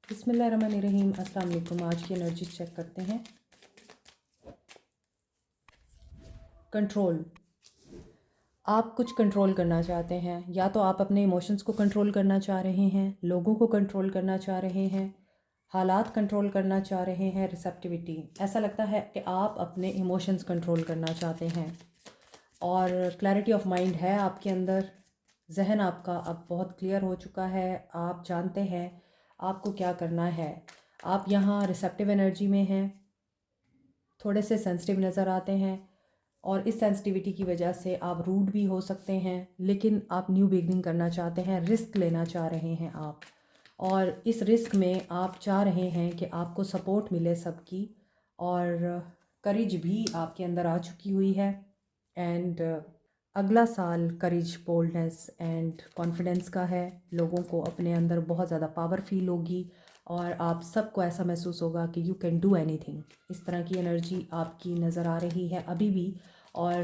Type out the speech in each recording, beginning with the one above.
बिस्मिल्लाहिर्रहमानिर्रहीम। अस्सलाम वालेकुम। आज की एनर्जी चेक करते हैं। कंट्रोल। आप कुछ कंट्रोल करना चाहते हैं, या तो आप अपने इमोशंस को कंट्रोल करना चाह रहे हैं, लोगों को कंट्रोल करना चाह रहे हैं, हालात कंट्रोल करना चाह रहे हैं, रिसेप्टिविटी। ऐसा लगता है कि आप अपने इमोशंस कंट्रोल करना चाहते हैं और क्लैरिटी ऑफ माइंड है आपके अंदर। जहन आपका अब बहुत क्लियर हो चुका है। आप जानते हैं आपको क्या करना है। आप यहाँ रिसेप्टिव एनर्जी में हैं, थोड़े से सेंसिटिव नज़र आते हैं और इस सेंसिटिविटी की वजह से आप रूड भी हो सकते हैं, लेकिन आप न्यू बिगनिंग करना चाहते हैं, रिस्क लेना चाह रहे हैं आप। और इस रिस्क में आप चाह रहे हैं कि आपको सपोर्ट मिले सबकी, और करेज भी आपके अंदर आ चुकी हुई है। एंड अगला साल करेज, बोल्डनेस एंड कॉन्फिडेंस का है। लोगों को अपने अंदर बहुत ज़्यादा पावर फील होगी और आप सबको ऐसा महसूस होगा कि यू कैन डू एनीथिंग। इस तरह की एनर्जी आपकी नज़र आ रही है अभी भी। और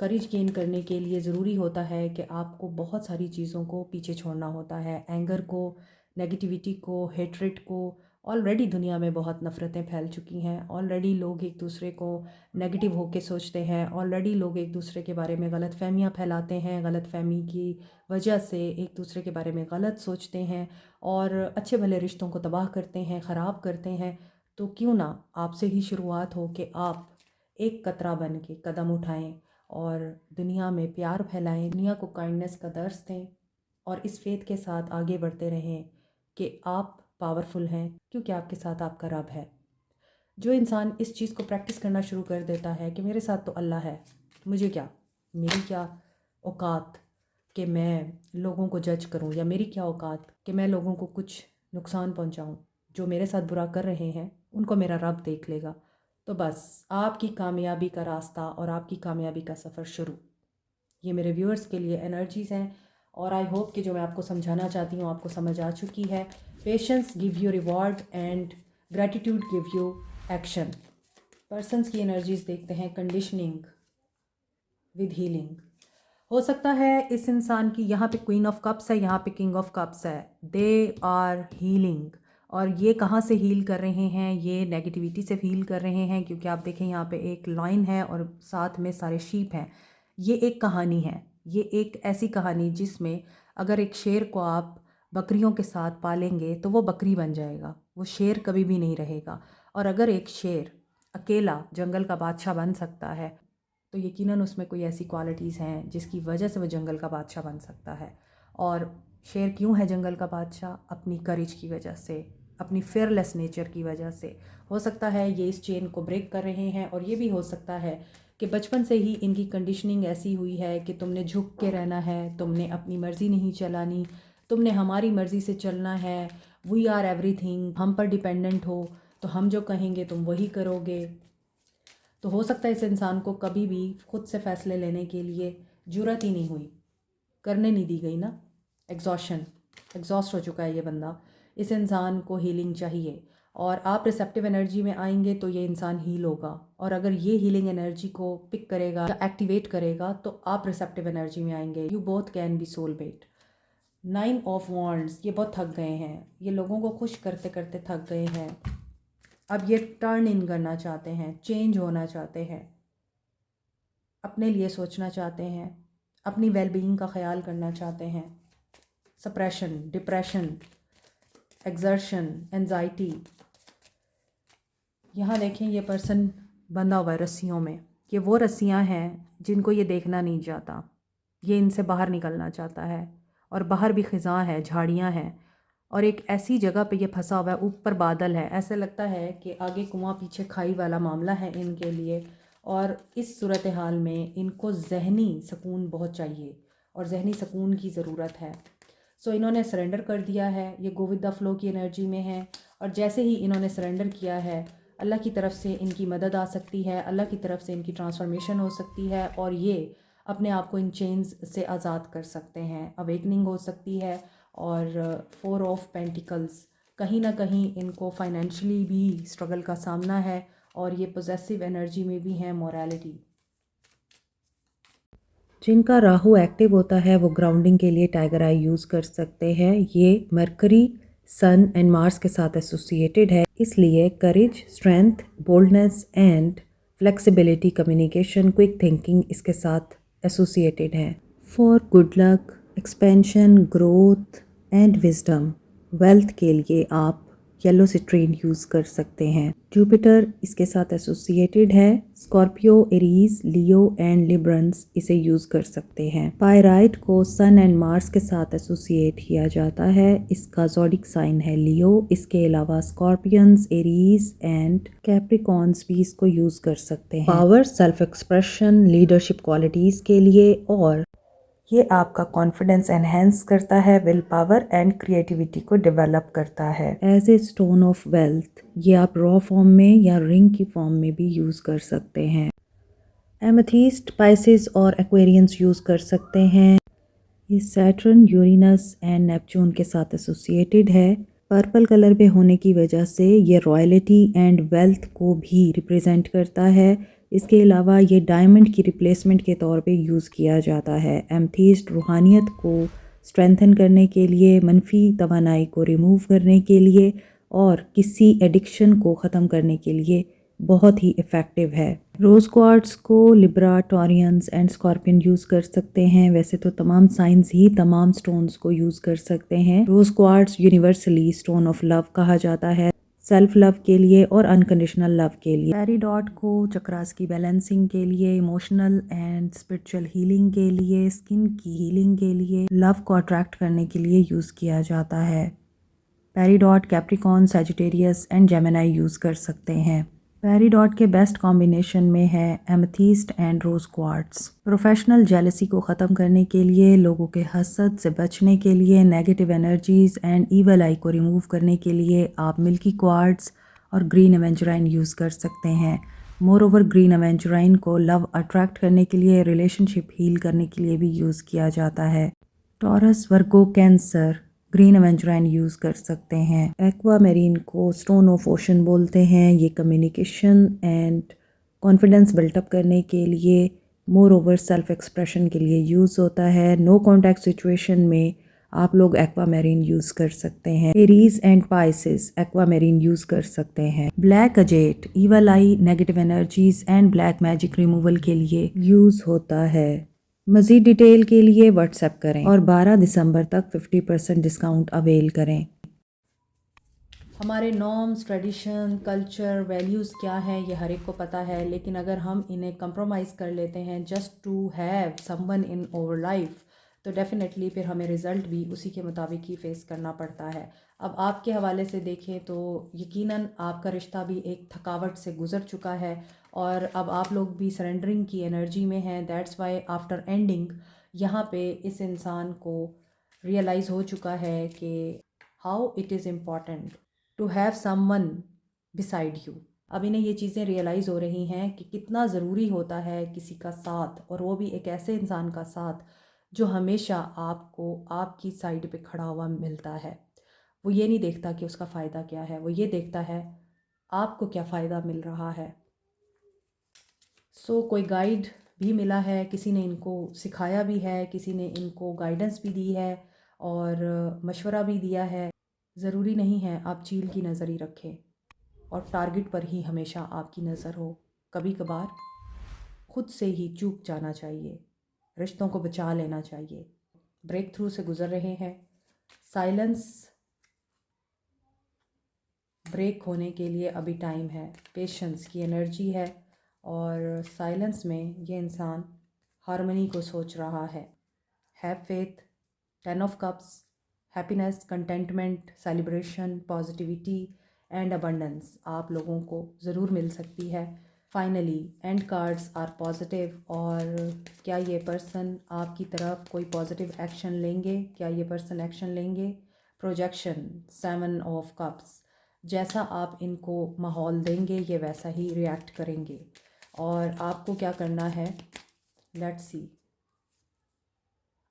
करेज गेन करने के लिए ज़रूरी होता है कि आपको बहुत सारी चीज़ों को पीछे छोड़ना होता है। एंगर को, नेगेटिविटी को, हेट्रेट को। ऑलरेडी दुनिया में बहुत नफ़रतें फैल चुकी हैं। ऑलरेडी लोग एक दूसरे को नेगेटिव होके सोचते हैं। ऑलरेडी लोग एक दूसरे के बारे में गलत फहमियाँ फैलाते हैं। गलत फहमी की वजह से एक दूसरे के बारे में गलत सोचते हैं और अच्छे भले रिश्तों को तबाह करते हैं, ख़राब करते हैं। तो क्यों ना आपसे ही शुरुआत हो कि आप एक कतरा बन के कदम उठाएं और दुनिया में प्यार फैलाएं, दुनिया को काइंडनेस का दर्स दें और इस फेथ के साथ आगे बढ़ते रहें कि आप पावरफुल हैं, क्योंकि आपके साथ आपका रब है। जो इंसान इस चीज़ को प्रैक्टिस करना शुरू कर देता है कि मेरे साथ तो अल्लाह है, मुझे क्या, मेरी क्या औकात कि मैं लोगों को जज करूं, या मेरी क्या औकात कि मैं लोगों को कुछ नुकसान पहुंचाऊं। जो मेरे साथ बुरा कर रहे हैं उनको मेरा रब देख लेगा। तो बस आपकी कामयाबी का रास्ता और आपकी कामयाबी का सफ़र शुरू। ये मेरे व्यूअर्स के लिए एनर्जीज़ हैं और आई होप कि जो मैं आपको समझाना चाहती हूँ आपको समझ आ चुकी है। Patience give you reward and gratitude give you action. Persons की एनर्जीज़ देखते हैं। Conditioning with healing. हो सकता है इस इंसान की, यहाँ पे क्वीन ऑफ कप्स है, यहाँ पे किंग ऑफ कप्स है। They are healing. और ये कहाँ से हील कर रहे हैं? ये नेगेटिविटी से हील कर रहे हैं, क्योंकि आप देखें यहाँ पे एक लाइन है और साथ में सारे शीप हैं। ये एक कहानी है। ये एक ऐसी कहानी जिसमें अगर एक शेर को आप बकरियों के साथ पालेंगे तो वो बकरी बन जाएगा, वो शेर कभी भी नहीं रहेगा। और अगर एक शेर अकेला जंगल का बादशाह बन सकता है तो यकीनन उसमें कोई ऐसी क्वालिटीज़ हैं जिसकी वजह से वो जंगल का बादशाह बन सकता है। और शेर क्यों है जंगल का बादशाह? अपनी करेज की वजह से, अपनी फेयरलेस नेचर की वजह से। हो सकता है ये इस चेन को ब्रेक कर रहे हैं, और ये भी हो सकता है कि बचपन से ही इनकी कंडीशनिंग ऐसी हुई है कि तुमने झुक के रहना है, तुमने अपनी मर्ज़ी नहीं चलानी, तुमने हमारी मर्ज़ी से चलना है। वी आर एवरीथिंग, हम पर डिपेंडेंट हो, तो हम जो कहेंगे तुम वही करोगे। तो हो सकता है इस इंसान को कभी भी खुद से फ़ैसले लेने के लिए जुर्रत ही नहीं हुई, करने नहीं दी गई ना। एग्जॉस्ट हो चुका है ये बंदा। इस इंसान को हीलिंग चाहिए और आप रिसेप्टिव एनर्जी में आएंगे तो ये इंसान हील होगा। और अगर ये हीलिंग एनर्जी को पिक करेगा या एक्टिवेट करेगा तो आप रिसेप्टिव एनर्जी में आएंगे। You both can be soulmate. 9 of wands, ये बहुत थक गए हैं, ये लोगों को खुश करते करते थक गए हैं। अब ये टर्न इन करना चाहते हैं, चेंज होना चाहते हैं, अपने लिए सोचना चाहते हैं, अपनी वेलबीइंग का ख्याल करना चाहते हैं। Suppression, depression, exertion, anxiety. यहाँ देखें ये पर्सन बंधा हुआ है रस्सियों में। ये वो रस्सियाँ हैं जिनको ये देखना नहीं चाहता। ये इनसे बाहर निकलना चाहता है और बाहर भी ख़िज़ां है, झाड़ियाँ हैं और एक ऐसी जगह पे ये फंसा हुआ है, ऊपर बादल है। ऐसे लगता है कि आगे कुआं पीछे खाई वाला मामला है इनके लिए। और इस सूरत हाल में इनको ज़हनी सुकून बहुत चाहिए और ज़हनी सुकून की ज़रूरत है। सो इन्होंने सरेंडर कर दिया है। ये गो विद द फ्लो की एनर्जी में है और जैसे ही इन्होंने सरेंडर किया है, अल्लाह की तरफ से इनकी मदद आ सकती है, अल्लाह की तरफ से इनकी ट्रांसफॉर्मेशन हो सकती है और ये अपने आप को इन चेन्स से आज़ाद कर सकते हैं। अवेकनिंग हो सकती है। और 4 ऑफ पेंटिकल्स, कहीं ना कहीं इनको फाइनेंशियली भी स्ट्रगल का सामना है और ये पोजेसिव एनर्जी में भी हैं, मोरालिटी। जिनका राहु एक्टिव होता है वो ग्राउंडिंग के लिए टाइगर आई यूज़ कर सकते हैं। ये मरकरी सन एंड मार्स के साथ एसोसिएटेड है, इसलिए courage, strength, boldness and flexibility, communication, quick thinking इसके साथ एसोसिएटेड है। For good luck, expansion, growth and wisdom, wealth के लिए आप येलो सिट्रीन यूज़ कर सकते हैं। जुपिटर इसके साथ एसोसिएटेड है। Scorpio, Aries, Leo and Librans इसे यूज़ कर सकते हैं। पायराइट को सन एंड मार्स के साथ एसोसिएट किया जाता है। इसका ज़ोडिक साइन है लियो। इसके अलावा स्कॉर्पियंस, एरीज एंड कैप्रिकॉर्न्स भी इसको यूज़ कर सकते हैं। Power, self expression, leadership qualities के लिए, और ये आपका कॉन्फिडेंस एनहेंस करता है, विल पावर एंड क्रिएटिविटी को डेवलप करता है। As a stone of wealth, ये आप रॉ फॉर्म में या रिंग की फॉर्म में भी यूज़ कर सकते हैं। एमेथिस्ट, पाइसिस और एक्वेरियंस यूज़ कर सकते हैं। ये सैटर्न, यूरेनस एंड नेपच्यून के साथ एसोसिएटेड है। पर्पल कलर पे होने की वजह से ये रॉयल्टी एंड वेल्थ को भी रिप्रेजेंट करता है। इसके अलावा ये डायमंड की रिप्लेसमेंट के तौर पे यूज़ किया जाता है। एमेथिस्ट रूहानियत को स्ट्रेंथन करने के लिए, मनफी तवानाई को रिमूव करने के लिए और किसी एडिक्शन को ख़त्म करने के लिए बहुत ही इफ़ेक्टिव है। रोज़ क्वार्ट्स को Libra, Taureans and scorpion use कर सकते हैं। वैसे तो तमाम साइंस ही तमाम स्टोन्स को यूज़ कर सकते हैं। Rose quartz universally stone of love कहा जाता है, सेल्फ लव के लिए और अनकंडीशनल लव के लिए। पेरीडॉट को चक्रास की बैलेंसिंग के लिए, इमोशनल एंड स्पिरिचुअल हीलिंग के लिए, स्किन की हीलिंग के लिए, लव को अट्रैक्ट करने के लिए यूज़ किया जाता है। Peridot Capricorn, Sagittarius and Gemini use कर सकते हैं। पेरीडॉट के बेस्ट कॉम्बिनेशन में है amethyst and rose quartz. Professional jealousy को ख़त्म करने के लिए, लोगों के हसद से बचने के लिए, नेगेटिव एनर्जीज़ एंड ईवल आई को रिमूव करने के लिए आप मिल्की क्वार्ट्स और ग्रीन एवेंजराइन यूज़ कर सकते हैं। मोर ओवर ग्रीन एवेंजराइन को लव अट्रैक्ट करने के लिए, रिलेशनशिप हील करने के लिए भी यूज़ किया जाता है। टॉरस, वर्गो, कैंसर ग्रीन एवेंजराइन यूज़ कर सकते हैं। एक्वा मैरीन को स्टोन ऑफ ओशन बोलते हैं। ये कम्युनिकेशन एंड कॉन्फिडेंस बिल्टअप करने के लिए, मोर ओवर सेल्फ एक्सप्रेशन के लिए यूज़ होता है। नो कॉन्टैक्ट सिचुएशन में आप लोग एक्वा मैरीन यूज़ कर सकते हैं। Aries and Pisces aqua marine use कर सकते हैं। Black अजेट evil I, negative energies and black magic removal के लिए यूज़ होता है। मज़ीद डिटेल के लिए व्हाट्सएप करें और 12 दिसंबर तक 50% डिस्काउंट अवेल करें। हमारे नॉर्म्स, ट्रेडिशन, कल्चर, वैल्यूज़ क्या हैं ये हर एक को पता है, लेकिन अगर हम इन्हें कंप्रोमाइज़ कर लेते हैं just to have someone in over life, तो डेफ़िनेटली फिर हमें रिज़ल्ट भी उसी के मुताबिक ही फ़ेस करना पड़ता है। अब आपके हवाले से देखें तो यकीनन आपका रिश्ता भी एक थकावट से गुज़र चुका है और अब आप लोग भी सरेंडरिंग की एनर्जी में हैं। दैट्स वाई आफ्टर एंडिंग यहाँ पे इस इंसान को रियलाइज़ हो चुका है कि how it is important to have someone beside you. अब इन्हें ये चीज़ें रियलाइज़ हो रही हैं कि कितना ज़रूरी होता है किसी का साथ, और वो भी एक ऐसे इंसान का साथ जो हमेशा आपको आपकी साइड पे खड़ा हुआ मिलता है। वो ये नहीं देखता कि उसका फ़ायदा क्या है, वो ये देखता है आपको क्या फ़ायदा मिल रहा है। सो कोई गाइड भी मिला है, किसी ने इनको सिखाया भी है, किसी ने इनको गाइडेंस भी दी है और मशवरा भी दिया है। ज़रूरी नहीं है आप चील की नज़र ही रखें और टारगेट पर ही हमेशा आपकी नज़र हो। कभी कभार खुद से ही चूक जाना चाहिए, रिश्तों को बचा लेना चाहिए। ब्रेक थ्रू से गुज़र रहे हैं, साइलेंस ब्रेक होने के लिए अभी टाइम है, पेशेंस की एनर्जी है और साइलेंस में ये इंसान हार्मनी को सोच रहा है। Have faith, 10 of cups, happiness, contentment, celebration, positivity and abundance आप लोगों को ज़रूर मिल सकती है। Finally end cards are positive, और क्या ये पर्सन आपकी तरफ कोई पॉजिटिव एक्शन लेंगे? क्या ये पर्सन एक्शन लेंगे? प्रोजेक्शन, 7 ऑफ कप्स, जैसा आप इनको माहौल देंगे ये वैसा ही रिएक्ट करेंगे। और आपको क्या करना है, लेट्स सी,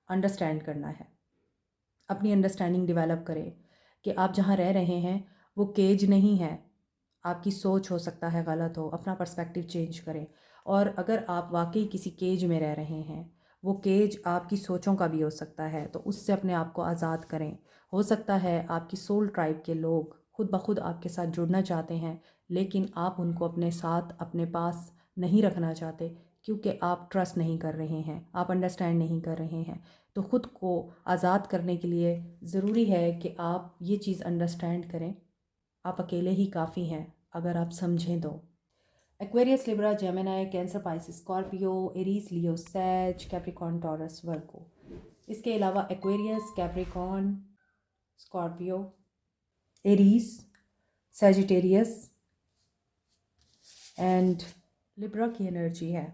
अंडरस्टैंड करना है। अपनी अंडरस्टैंडिंग डेवलप करें कि आप जहाँ रह रहे हैं वो केज नहीं है। आपकी सोच हो सकता है गलत हो, अपना पर्सपेक्टिव चेंज करें। और अगर आप वाकई किसी केज में रह रहे हैं, वो केज आपकी सोचों का भी हो सकता है, तो उससे अपने आप को आज़ाद करें। हो सकता है आपकी सोल ट्राइब के लोग खुद ब खुद आपके साथ जुड़ना चाहते हैं, लेकिन आप उनको अपने साथ अपने पास नहीं रखना चाहते, क्योंकि आप ट्रस्ट नहीं कर रहे हैं, आप अंडरस्टैंड नहीं कर रहे हैं। तो ख़ुद को आज़ाद करने के लिए ज़रूरी है कि आप ये चीज़ अंडरस्टैंड करें, आप अकेले ही काफ़ी हैं अगर आप समझें तो। Aquarius, Libra, Gemini, Cancer, Pisces, Scorpio, Aries, Leo, Sag, Capricorn, Taurus, Virgo. इसके अलावा Aquarius, Capricorn, Scorpio, Aries, Sagittarius and Libra की एनर्जी है।